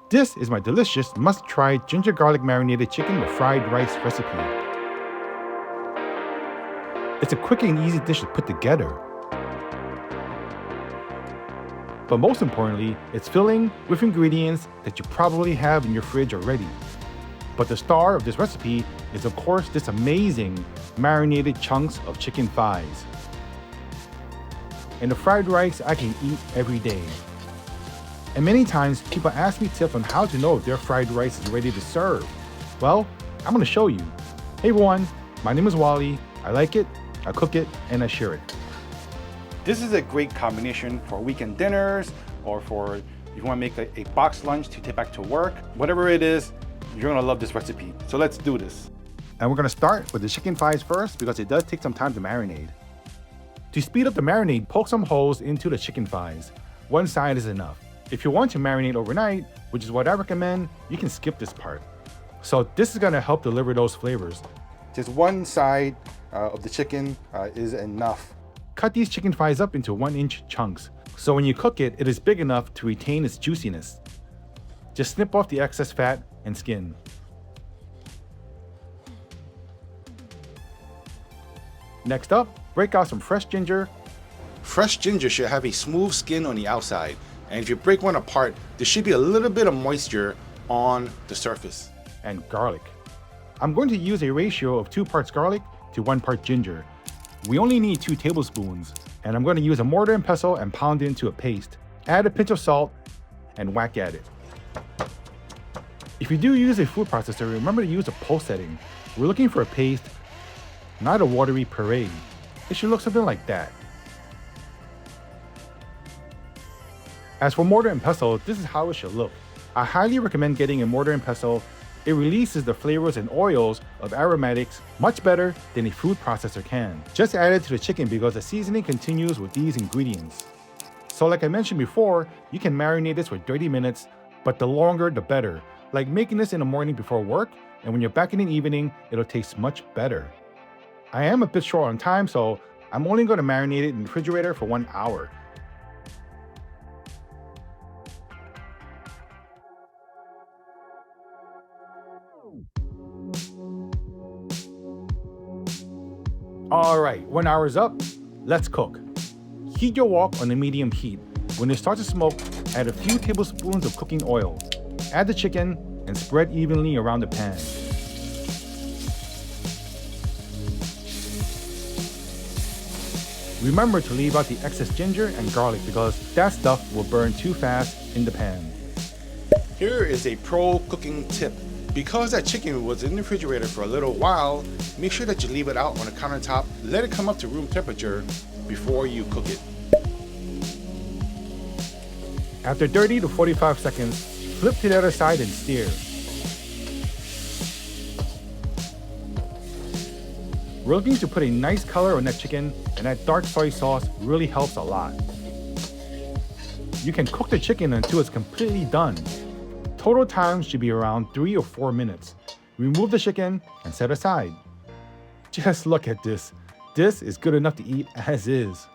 This is my delicious must-try ginger garlic marinated chicken with fried rice recipe. It's a quick and easy dish to put together. But most importantly, it's filling with ingredients that you probably have in your fridge already. But the star of this recipe is of course this amazing marinated chunks of chicken thighs. And the fried rice I can eat every day. And many times people ask me tips on how to know if their fried rice is ready to serve. Well, I'm going to show you. Hey everyone, my name is Wally. I like it, I cook it, and I share it. This is a great combination for weekend dinners or for if you want to make a box lunch to take back to work. Whatever it is, you're going to love this recipe. So let's do this. And we're going to start with the chicken thighs first because it does take some time to marinate. To speed up the marinade, poke some holes into the chicken thighs. One side is enough. If you want to marinate overnight, which is what I recommend, you can skip this part. So this is going to help deliver those flavors. Just one side of the chicken is enough. Cut these chicken thighs up into 1-inch chunks. So when you cook it, it is big enough to retain its juiciness. Just snip off the excess fat and skin. Next up, break out some fresh ginger. Fresh ginger should have a smooth skin on the outside. And if you break one apart, there should be a little bit of moisture on the surface. And garlic. I'm going to use a ratio of 2 parts garlic to 1 part ginger. We only need 2 tablespoons, and I'm going to use a mortar and pestle and pound it into a paste. Add a pinch of salt and whack at it. If you do use a food processor, remember to use a pulse setting. We're looking for a paste, not a watery puree. It should look something like that. As for mortar and pestle, this is how it should look. I highly recommend getting a mortar and pestle. It releases the flavors and oils of aromatics much better than a food processor can. Just add it to the chicken because the seasoning continues with these ingredients. So like I mentioned before, you can marinate this for 30 minutes, but the longer the better. Like making this in the morning before work, and when you're back in the evening, it'll taste much better. I am a bit short on time, so I'm only going to marinate it in the refrigerator for 1 hour. Alright, 1 hour is up. Let's cook. Heat your wok on a medium heat. When it starts to smoke, add a few tablespoons of cooking oil. Add the chicken and spread evenly around the pan. Remember to leave out the excess ginger and garlic because that stuff will burn too fast in the pan. Here is a pro cooking tip. Because that chicken was in the refrigerator for a little while, make sure that you leave it out on the countertop. Let it come up to room temperature before you cook it. After 30 to 45 seconds, flip to the other side and stir. We're looking to put a nice color on that chicken, and that dark soy sauce really helps a lot. You can cook the chicken until it's completely done. Total time should be around 3 or 4 minutes. Remove the chicken and set aside. Just look at this. This is good enough to eat as is.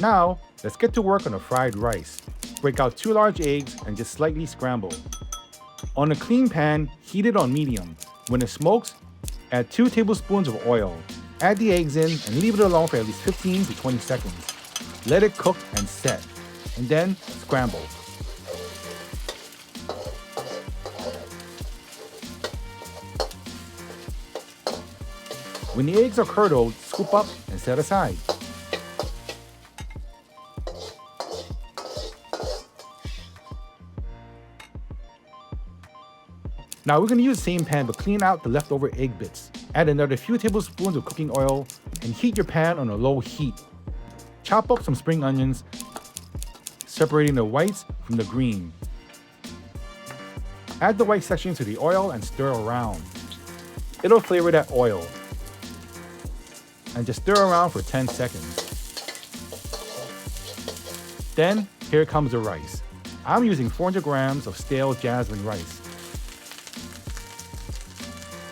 Now, let's get to work on the fried rice. Break out 2 large eggs and just slightly scramble. On a clean pan, heat it on medium. When it smokes, add 2 tablespoons of oil. Add the eggs in and leave it alone for at least 15 to 20 seconds. Let it cook and set, and then scramble. When the eggs are curdled, scoop up and set aside. Now we're going to use the same pan but clean out the leftover egg bits. Add another few tablespoons of cooking oil and heat your pan on a low heat. Chop up some spring onions, separating the whites from the green. Add the white section to the oil and stir around. It'll flavor that oil. And just stir around for 10 seconds. Then, here comes the rice. I'm using 400 grams of stale jasmine rice.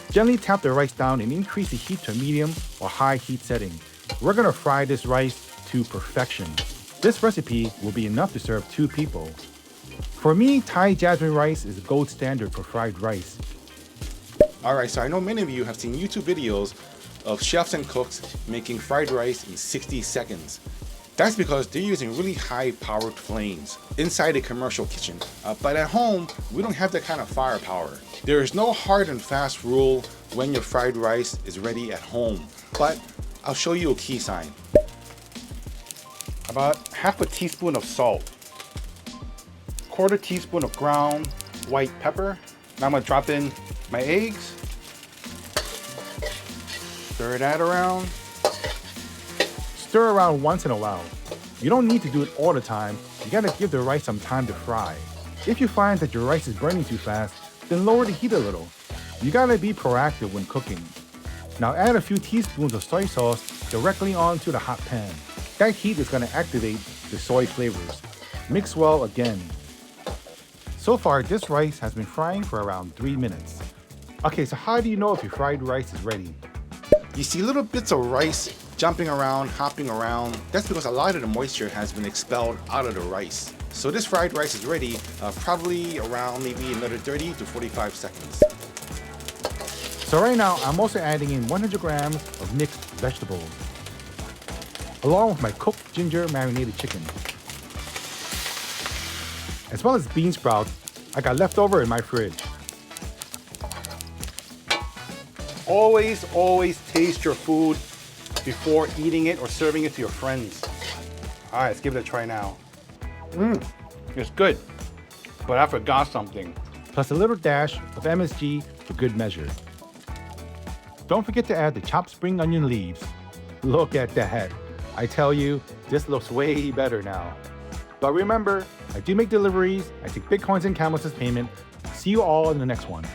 Gently tap the rice down and increase the heat to a medium or high heat setting. We're gonna fry this rice to perfection. This recipe will be enough to serve 2 people. For me, Thai jasmine rice is the gold standard for fried rice. Alright, so I know many of you have seen YouTube videos of chefs and cooks making fried rice in 60 seconds. That's because they're using really high-powered flames inside a commercial kitchen. But at home, we don't have that kind of firepower. There is no hard and fast rule when your fried rice is ready at home, but I'll show you a key sign. About half a teaspoon of salt, quarter teaspoon of ground white pepper. Now I'm gonna drop in my eggs, stir that around. Stir around once in a while. You don't need to do it all the time. You gotta give the rice some time to fry. If you find that your rice is burning too fast, then lower the heat a little. You gotta be proactive when cooking. Now add a few teaspoons of soy sauce directly onto the hot pan. That heat is gonna activate the soy flavors. Mix well again. So far, this rice has been frying for around 3 minutes. Okay, so how do you know if your fried rice is ready? You see little bits of rice jumping around, hopping around. That's because a lot of the moisture has been expelled out of the rice. So this fried rice is ready probably around maybe another 30 to 45 seconds. So right now, I'm also adding in 100 grams of mixed vegetables, along with my cooked ginger marinated chicken, as well as bean sprouts I got left over in my fridge. Always taste your food before eating it or serving it to your friends. All right, let's give it a try now. It's good, but I forgot something. Plus a little dash of MSG for good measure. Don't forget to add the chopped spring onion leaves. Look at that. I tell you, this looks way better now. But remember, I do make deliveries, I take Bitcoins and Camels as payment. See you all in the next one.